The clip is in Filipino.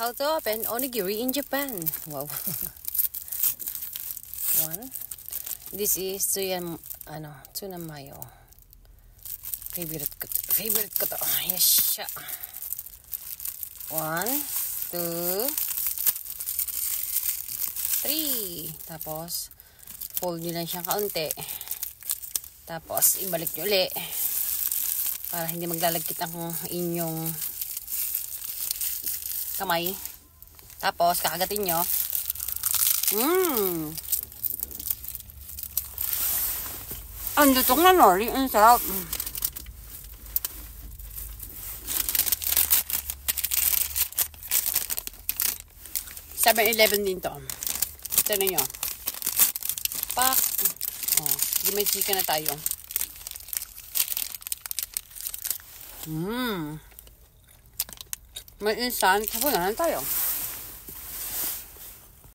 how to open onigiri in Japan. Wow. One. This is tuna mayo. Favorite ko to. Yes, siya. 1, 2, 3. Tapos, fold nyo lang siyang kaunti. Tapos, ibalik nyo ulit. Para hindi maglalagkit ang inyong kamay. Tapos, kakagatin nyo. Ang lutong na nori. Ang sarap. 7-Eleven din to. Tignan nyo. Pak. Oh, di may chicken na tayo. May instant. Sabunan tayo.